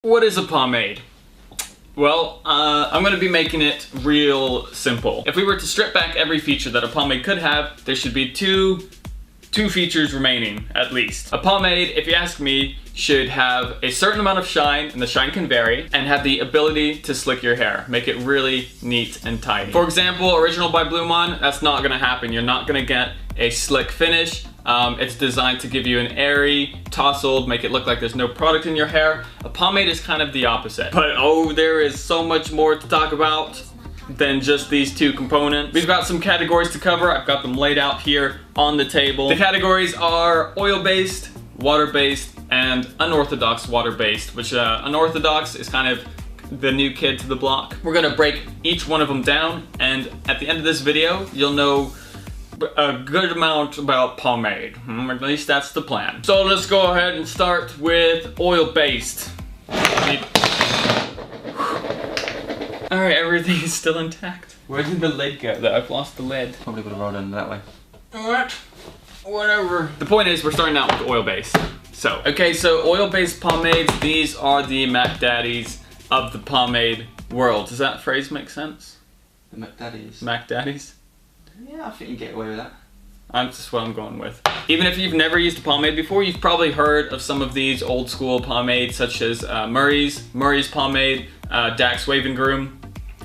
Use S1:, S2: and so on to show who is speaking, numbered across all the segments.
S1: What is a pomade? Well, I'm gonna be making it real simple. If we were to strip back every feature that a pomade could have, there should be two features remaining, at least. A pomade, if you ask me, should have a certain amount of shine, and the shine can vary, and have the ability to slick your hair. Make it really neat and tidy. For example, original by Blumaan, that's not gonna happen. You're not gonna get a slick finish. It's designed to give you an airy, tousled, make it look like there's no product in your hair. A pomade is kind of the opposite. But oh, there is so much more to talk about than just these two components. We've got some categories to cover. I've got them laid out here on the table. The categories are oil-based, water-based, and unorthodox water-based, which unorthodox is kind of the new kid to the block. We're gonna break each one of them down, and at the end of this video, you'll know a good amount about pomade. At least that's the plan. So let's go ahead and start with oil-based. Alright, everything is still intact. Where did the lid go though? I've lost the lid.
S2: Probably would have rolled in that way.
S1: What? Whatever. The point is, we're starting out with oil-based. So oil-based pomades, these are the Mac Daddies of the pomade world. Does that phrase make sense?
S2: The Mac Daddies?
S1: Mac Daddies?
S2: Yeah, I think you can get away with that.
S1: That's what I'm going with. Even if you've never used a pomade before, you've probably heard of some of these old school pomades, such as Murray's pomade, Dax Wave and Groom.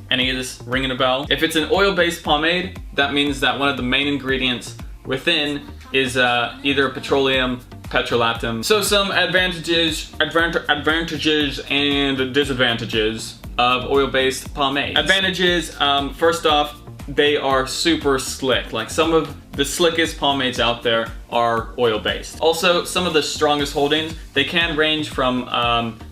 S1: Any of this ringing a bell? If it's an oil-based pomade, that means that one of the main ingredients within is either petroleum, petrolatum. So some advantages and disadvantages of oil-based pomade. Advantages, first off, they are super slick. Like some of the slickest pomades out there are oil-based. Also, some of the strongest holdings, they can range from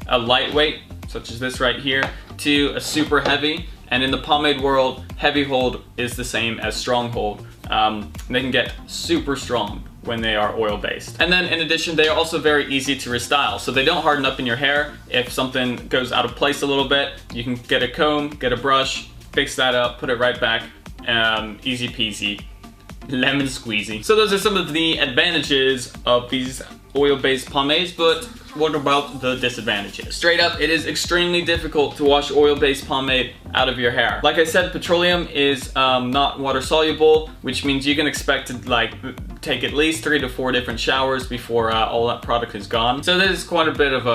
S1: a lightweight, such as this right here, to a super heavy. And in the pomade world, heavy hold is the same as strong hold. They can get super strong when they are oil-based. And then in addition, they are also very easy to restyle. So they don't harden up in your hair. If something goes out of place a little bit, you can get a comb, get a brush, fix that up, put it right back. Easy peasy, lemon squeezy. So those are some of the advantages of these oil-based pomades, but what about the disadvantages? Straight up, it is extremely difficult to wash oil-based pomade out of your hair. Like I said, petroleum is not water soluble, which means you can expect to take at least 3 to 4 different showers before all that product is gone. So there's quite a bit of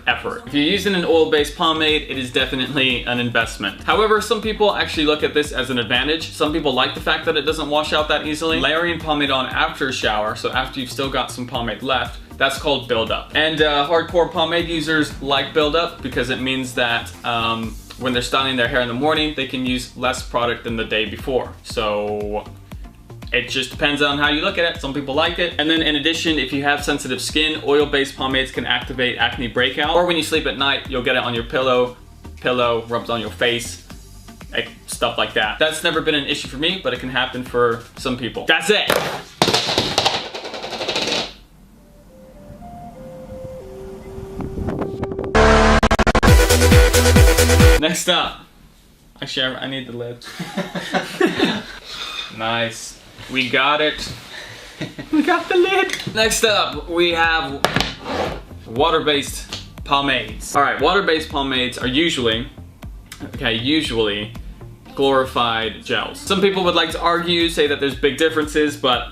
S1: effort. If you're using an oil-based pomade, it is definitely an investment. However, some people actually look at this as an advantage. Some people like the fact that it doesn't wash out that easily. Layering pomade on after a shower, so after you've still got some pomade left, that's called buildup. And hardcore pomade users like buildup because it means that when they're styling their hair in the morning, they can use less product than the day before. So it just depends on how you look at it. Some people like it. And then in addition, if you have sensitive skin, oil-based pomades can activate acne breakout. Or when you sleep at night, you'll get it on your pillow rubs on your face, stuff like that. That's never been an issue for me, but it can happen for some people. That's it. Next up, actually I need the lid. Nice, we got it. We got the lid. Next up, we have water-based pomades. All right, water-based pomades are usually glorified gels. Some people would like to argue, say that there's big differences, but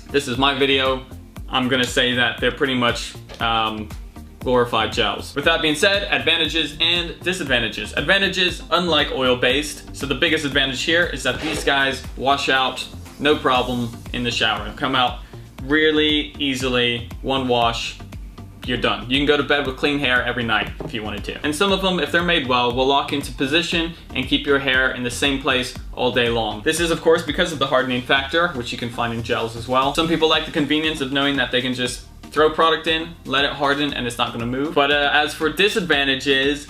S1: this is my video. I'm gonna say that they're pretty much glorified gels. With that being said, advantages and disadvantages. Advantages, unlike oil-based, so the biggest advantage here is that these guys wash out no problem in the shower. Come out really easily, one wash, you're done. You can go to bed with clean hair every night if you wanted to. And some of them, if they're made well, will lock into position and keep your hair in the same place all day long. This is of course because of the hardening factor, which you can find in gels as well. Some people like the convenience of knowing that they can just throw product in, let it harden, and it's not gonna move. But as for disadvantages,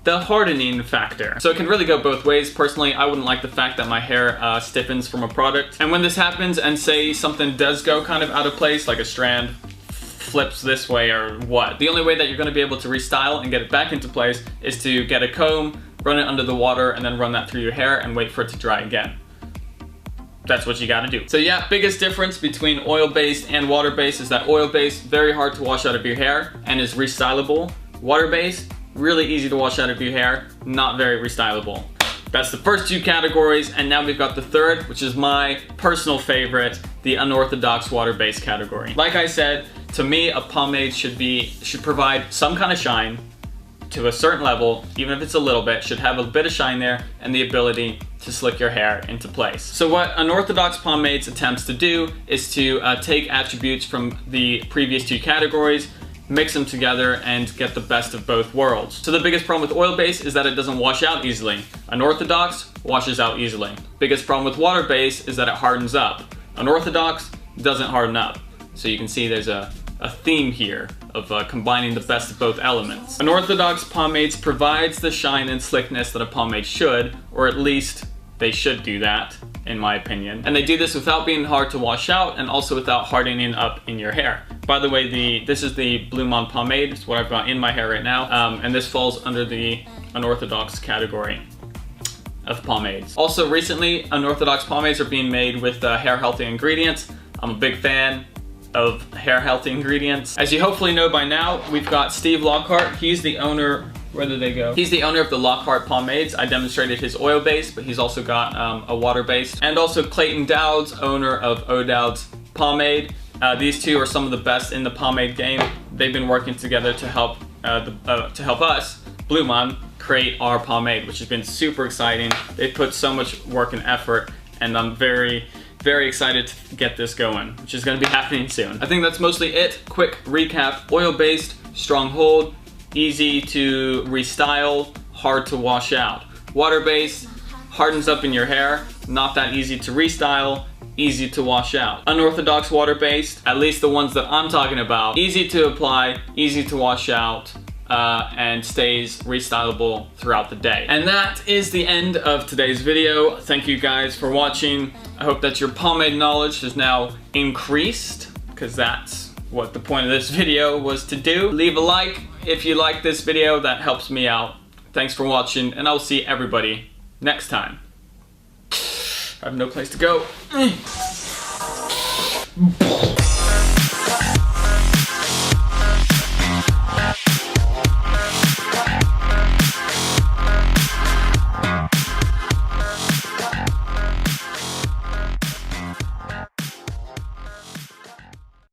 S1: the hardening factor. So it can really go both ways. Personally, I wouldn't like the fact that my hair stiffens from a product. And when this happens and say something does go kind of out of place, like a strand flips this way or what, the only way that you're gonna be able to restyle and get it back into place is to get a comb, run it under the water, and then run that through your hair and wait for it to dry again. That's what you gotta do. So yeah, biggest difference between oil-based and water-based is that oil-based, very hard to wash out of your hair and is restylable. Water-based, really easy to wash out of your hair, not very restylable. That's the first two categories, and now we've got the third, which is my personal favorite, the unorthodox water-based category. Like I said, to me, a pomade should provide some kind of shine to a certain level, even if it's a little bit, should have a bit of shine there and the ability to slick your hair into place. So what unorthodox pomades attempts to do is to take attributes from the previous two categories, mix them together, and get the best of both worlds. So the biggest problem with oil-based is that it doesn't wash out easily. Unorthodox washes out easily. Biggest problem with water-based is that it hardens up. Unorthodox doesn't harden up. So you can see there's a theme here of combining the best of both elements. Unorthodox pomades provides the shine and slickness that a pomade should, or at least they should do that, in my opinion. And they do this without being hard to wash out and also without hardening up in your hair. By the way, this is the Blumaan pomade. It's what I've got in my hair right now. And this falls under the unorthodox category of pomades. Also recently, unorthodox pomades are being made with hair healthy ingredients. I'm a big fan of hair healthy ingredients. As you hopefully know by now, we've got Steve Lockhart. He's the owner, where did they go? He's the owner of the Lockhart pomades. I demonstrated his oil-based, but he's also got a water-based. And also Clayton Dowd's, owner of O'Dowd's pomade. These two are some of the best in the pomade game. They've been working together to help us, Blumaan, create our pomade, which has been super exciting. They put so much work and effort, and I'm very excited to get this going, which is going to be happening soon. I think that's mostly it. Quick recap: oil-based, strong hold, easy to restyle, hard to wash out. Water-based, hardens up in your hair, not that easy to restyle, easy to wash out. Unorthodox water-based, at least the ones that I'm talking about, easy to apply, easy to wash out, and stays restylable throughout the day. And that is the end of today's video. Thank you guys for watching. I hope that your pomade knowledge has now increased, because that's what the point of this video was to do. Leave a like if you like this video, that helps me out. Thanks for watching, and I'll see everybody next time. I have no place to go.